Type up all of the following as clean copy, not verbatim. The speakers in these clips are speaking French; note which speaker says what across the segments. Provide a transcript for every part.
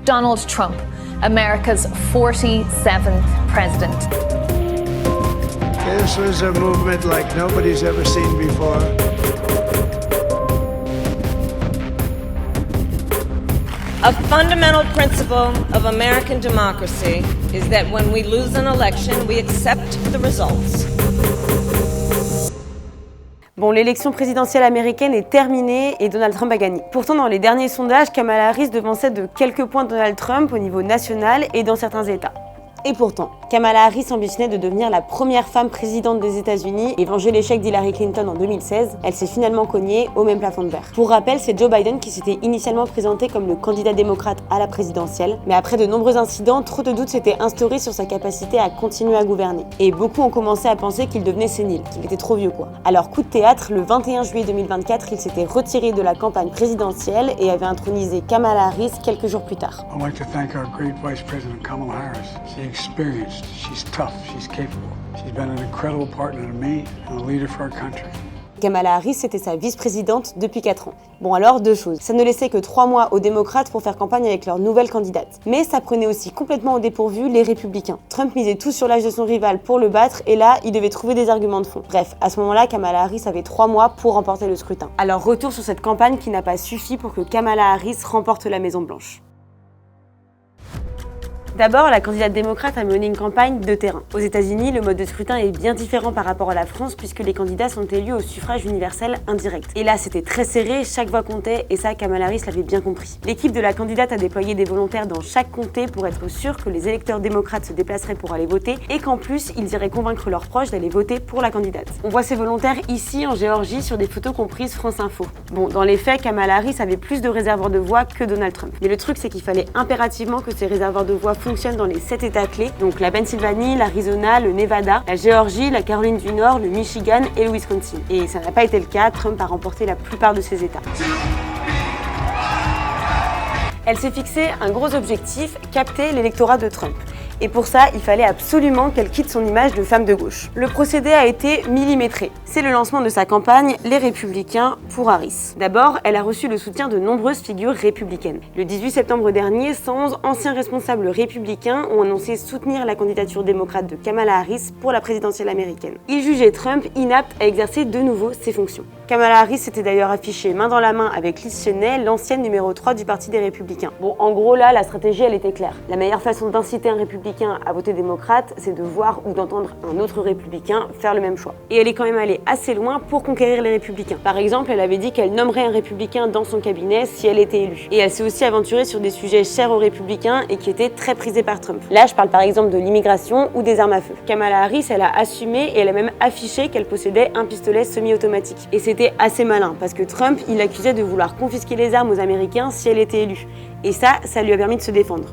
Speaker 1: Donald Trump, America's 47th president.
Speaker 2: This was a movement like nobody's ever seen before.
Speaker 3: A fundamental principle of American democracy is that when we lose an election, we accept the results.
Speaker 4: Bon, l'élection présidentielle américaine est terminée et Donald Trump a gagné. Pourtant, dans les derniers sondages, Kamala Harris devançait de quelques points Donald Trump au niveau national et dans certains États. Et pourtant, Kamala Harris ambitionnait de devenir la première femme présidente des États-Unis et venger l'échec d'Hillary Clinton en 2016. Elle s'est finalement cognée au même plafond de verre. Pour rappel, c'est Joe Biden qui s'était initialement présenté comme le candidat démocrate à la présidentielle, mais après de nombreux incidents, trop de doutes s'étaient instaurés sur sa capacité à continuer à gouverner. Et beaucoup ont commencé à penser qu'il devenait sénile, qu'il était trop vieux quoi. Alors coup de théâtre, le 21 juillet 2024, il s'était retiré de la campagne présidentielle et avait intronisé Kamala Harris quelques jours plus tard.
Speaker 2: I'd like to thank our great Vice President Kamala Harris. She's experienced, she's tough, she's capable. She's been an incredible partner to me and a leader for our country.
Speaker 4: Kamala Harris était sa vice-présidente depuis 4 ans. Bon alors, deux choses. Ça ne laissait que 3 mois aux démocrates pour faire campagne avec leur nouvelle candidate. Mais ça prenait aussi complètement au dépourvu les républicains. Trump misait tout sur l'âge de son rival pour le battre et là, il devait trouver des arguments de fond. Bref, à ce moment-là, Kamala Harris avait 3 mois pour remporter le scrutin. Alors retour sur cette campagne qui n'a pas suffi pour que Kamala Harris remporte la Maison-Blanche. D'abord, la candidate démocrate a mené une campagne de terrain. Aux États-Unis, le mode de scrutin est bien différent par rapport à la France puisque les candidats sont élus au suffrage universel indirect. Et là, c'était très serré, chaque voix comptait et ça, Kamala Harris l'avait bien compris. L'équipe de la candidate a déployé des volontaires dans chaque comté pour être sûr que les électeurs démocrates se déplaceraient pour aller voter et qu'en plus, ils iraient convaincre leurs proches d'aller voter pour la candidate. On voit ces volontaires ici en Géorgie sur des photos comprises France Info. Bon, dans les faits, Kamala Harris avait plus de réservoirs de voix que Donald Trump. Mais le truc, c'est qu'il fallait impérativement que ces réservoirs de voix fonctionnent dans les 7 États clés, donc la Pennsylvanie, l'Arizona, le Nevada, la Géorgie, la Caroline du Nord, le Michigan et le Wisconsin. Et ça n'a pas été le cas, Trump a remporté la plupart de ces États. Elle s'est fixé un gros objectif, capter l'électorat de Trump. Et pour ça, il fallait absolument qu'elle quitte son image de femme de gauche. Le procédé a été millimétré. C'est le lancement de sa campagne Les Républicains pour Harris. D'abord, elle a reçu le soutien de nombreuses figures républicaines. Le 18 septembre dernier, 111 anciens responsables républicains ont annoncé soutenir la candidature démocrate de Kamala Harris pour la présidentielle américaine. Ils jugeaient Trump inapte à exercer de nouveau ses fonctions. Kamala Harris s'était d'ailleurs affichée main dans la main avec Liz Cheney, l'ancienne numéro 3 du Parti des Républicains. Bon, en gros là, la stratégie elle était claire. La meilleure façon d'inciter un républicain à voter démocrate, c'est de voir ou d'entendre un autre républicain faire le même choix. Et elle est quand même allée assez loin pour conquérir les républicains. Par exemple, elle avait dit qu'elle nommerait un républicain dans son cabinet si elle était élue. Et elle s'est aussi aventurée sur des sujets chers aux républicains et qui étaient très prisés par Trump. Là, je parle par exemple de l'immigration ou des armes à feu. Kamala Harris, elle a assumé et elle a même affiché qu'elle possédait un pistolet semi-automatique. Et c'était assez malin parce que Trump, il l'accusait de vouloir confisquer les armes aux Américains si elle était élue. Et ça lui a permis de se défendre.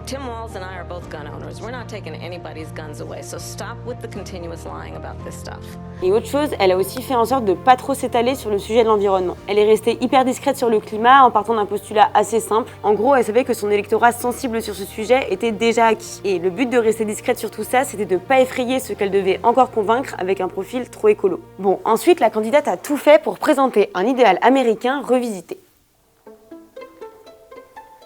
Speaker 3: Tim Walz and I are both gun owners. We're not taking anybody's guns away, so stop with the continuous lying about this stuff.
Speaker 4: Et autre chose, elle a aussi fait en sorte de pas trop s'étaler sur le sujet de l'environnement. Elle est restée hyper discrète sur le climat en partant d'un postulat assez simple. En gros, elle savait que son électorat sensible sur ce sujet était déjà acquis. Et le but de rester discrète sur tout ça, c'était de pas effrayer ceux qu'elle devait encore convaincre avec un profil trop écolo. Bon, ensuite, la candidate a tout fait pour présenter un idéal américain revisité.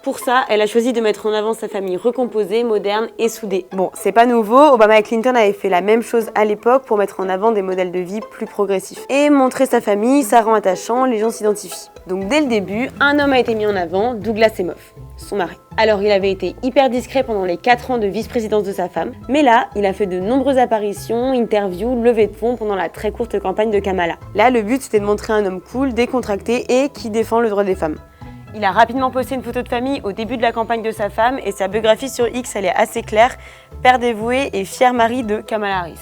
Speaker 4: Pour ça, elle a choisi de mettre en avant sa famille recomposée, moderne et soudée. Bon, c'est pas nouveau, Obama et Clinton avaient fait la même chose à l'époque pour mettre en avant des modèles de vie plus progressifs. Et montrer sa famille, ça rend attachant, les gens s'identifient. Donc dès le début, un homme a été mis en avant, Douglas Emhoff, son mari. Alors il avait été hyper discret pendant les 4 ans de vice-présidence de sa femme, mais là, il a fait de nombreuses apparitions, interviews, levées de fonds pendant la très courte campagne de Kamala. Là, le but c'était de montrer un homme cool, décontracté et qui défend le droit des femmes. Il a rapidement posté une photo de famille au début de la campagne de sa femme et sa biographie sur X, elle est assez claire, père dévoué et fier mari de Kamala Harris.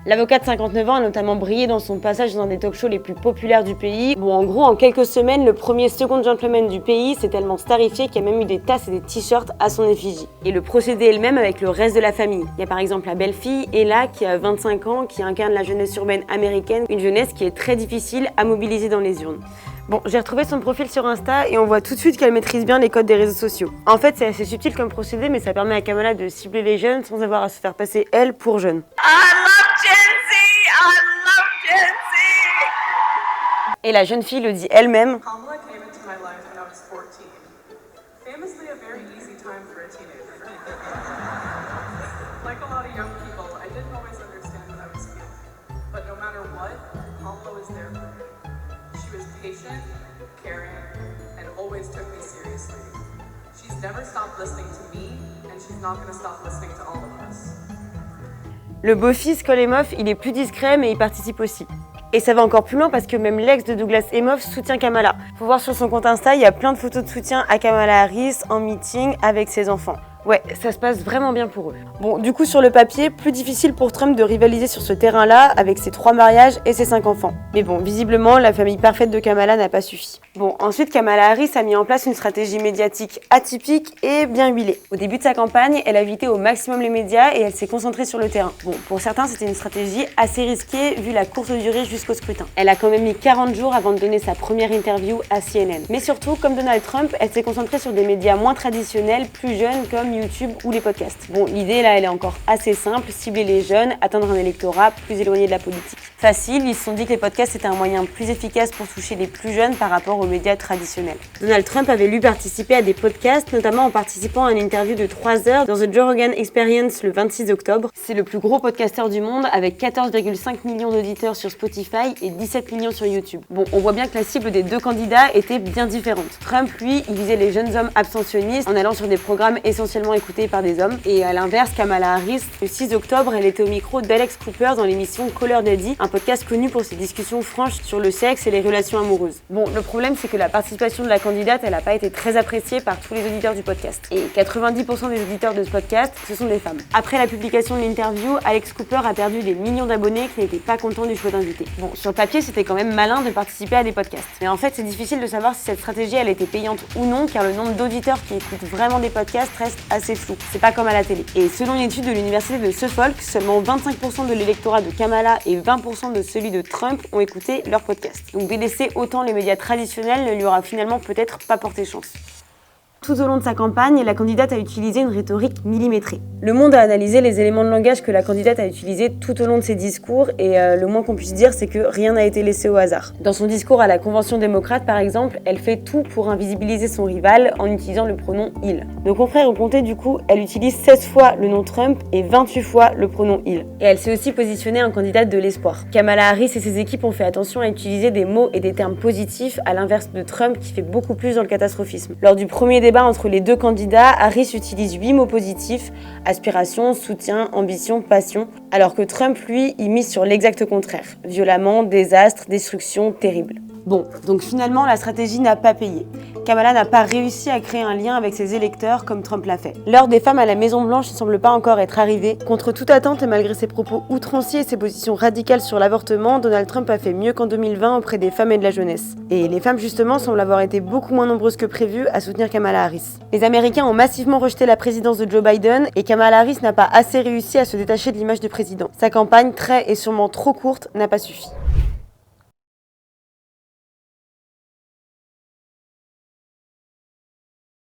Speaker 4: L'avocat de 59 ans a notamment brillé dans son passage dans un des talk-shows les plus populaires du pays. Bon, en gros, en quelques semaines, le premier second gentleman du pays s'est tellement starifié qu'il y a même eu des tasses et des t-shirts à son effigie. Et le procédé est le même avec le reste de la famille. Il y a par exemple la belle-fille, Ella, qui a 25 ans, qui incarne la jeunesse urbaine américaine, une jeunesse qui est très difficile à mobiliser dans les urnes. Bon, j'ai retrouvé son profil sur Insta et on voit tout de suite qu'elle maîtrise bien les codes des réseaux sociaux. En fait, c'est assez subtil comme procédé, mais ça permet à Kamala de cibler les jeunes sans avoir à se faire passer elle pour jeune. Et la jeune fille le dit elle-même.
Speaker 5: Kamala came into my life when I was 14. Famously a very easy time for a teenager. Like a lot of young people, I didn't always understand what I was feeling. But no matter what, Kamala was there for me. She was patient, caring, and always took me seriously. She's never stopped listening to me, and she's not going to stop listening to all of us.
Speaker 4: Le beau-fils Cole Emhoff, il est plus discret mais il participe aussi. Et ça va encore plus loin parce que même l'ex de Douglas Emhoff soutient Kamala. Faut voir sur son compte Insta, il y a plein de photos de soutien à Kamala Harris en meeting avec ses enfants. Ouais, ça se passe vraiment bien pour eux. Bon, du coup, sur le papier, plus difficile pour Trump de rivaliser sur ce terrain-là avec ses 3 mariages et ses 5 enfants. Mais bon, visiblement, la famille parfaite de Kamala n'a pas suffi. Bon, ensuite, Kamala Harris a mis en place une stratégie médiatique atypique et bien huilée. Au début de sa campagne, elle a évité au maximum les médias et elle s'est concentrée sur le terrain. Bon, pour certains, c'était une stratégie assez risquée vu la courte durée jusqu'au scrutin. Elle a quand même mis 40 jours avant de donner sa première interview à CNN. Mais surtout, comme Donald Trump, elle s'est concentrée sur des médias moins traditionnels, plus jeunes comme YouTube ou les podcasts. Bon, l'idée là, elle est encore assez simple, cibler les jeunes, atteindre un électorat plus éloigné de la politique. Facile, ils se sont dit que les podcasts étaient un moyen plus efficace pour toucher les plus jeunes par rapport aux médias traditionnels. Donald Trump avait lui participé à des podcasts, notamment en participant à une interview de 3 heures dans The Joe Rogan Experience le 26 octobre. C'est le plus gros podcasteur du monde avec 14,5 millions d'auditeurs sur Spotify et 17 millions sur YouTube. Bon, on voit bien que la cible des deux candidats était bien différente. Trump, lui, il visait les jeunes hommes abstentionnistes en allant sur des programmes essentiellement écoutés par des hommes. Et à l'inverse, Kamala Harris, le 6 octobre, elle était au micro d'Alex Cooper dans l'émission Caller Daddy, un podcast connu pour ses discussions franches sur le sexe et les relations amoureuses. Bon, le problème, c'est que la participation de la candidate, elle n'a pas été très appréciée par tous les auditeurs du podcast. Et 90% des auditeurs de ce podcast, ce sont des femmes. Après la publication de l'interview, Alex Cooper a perdu des millions d'abonnés qui n'étaient pas contents du choix d'invité. Bon, sur le papier, c'était quand même malin de participer à des podcasts. Mais en fait, c'est difficile de savoir si cette stratégie, elle était payante ou non, car le nombre d'auditeurs qui écoutent vraiment des podcasts reste assez flou. C'est pas comme à la télé. Et selon une étude de l'université de Suffolk, seulement 25% de l'électorat de Kamala et 20% de celui de Trump ont écouté leur podcast. Donc délaisser autant les médias traditionnels ne lui aura finalement peut-être pas porté chance. Tout au long de sa campagne, la candidate a utilisé une rhétorique millimétrée. Le Monde a analysé les éléments de langage que la candidate a utilisés tout au long de ses discours et le moins qu'on puisse dire, c'est que rien n'a été laissé au hasard. Dans son discours à la Convention démocrate, par exemple, elle fait tout pour invisibiliser son rival en utilisant le pronom « il ». Nos confrères ont compté du coup, elle utilise 16 fois le nom Trump et 28 fois le pronom « il ». Et elle s'est aussi positionnée en candidate de l'espoir. Kamala Harris et ses équipes ont fait attention à utiliser des mots et des termes positifs à l'inverse de Trump qui fait beaucoup plus dans le catastrophisme. Lors du premier débat entre les deux candidats, Harris utilise 8 mots positifs, aspiration, soutien, ambition, passion, alors que Trump, lui, il mise sur l'exact contraire, violemment, désastre, destruction, terrible. Bon, donc finalement, la stratégie n'a pas payé. Kamala n'a pas réussi à créer un lien avec ses électeurs comme Trump l'a fait. L'heure des femmes à la Maison-Blanche ne semble pas encore être arrivée. Contre toute attente et malgré ses propos outranciers et ses positions radicales sur l'avortement, Donald Trump a fait mieux qu'en 2020 auprès des femmes et de la jeunesse. Et les femmes, justement, semblent avoir été beaucoup moins nombreuses que prévu à soutenir Kamala Harris. Les Américains ont massivement rejeté la présidence de Joe Biden et Kamala Harris n'a pas assez réussi à se détacher de l'image du président. Sa campagne, très et sûrement trop courte, n'a pas suffi.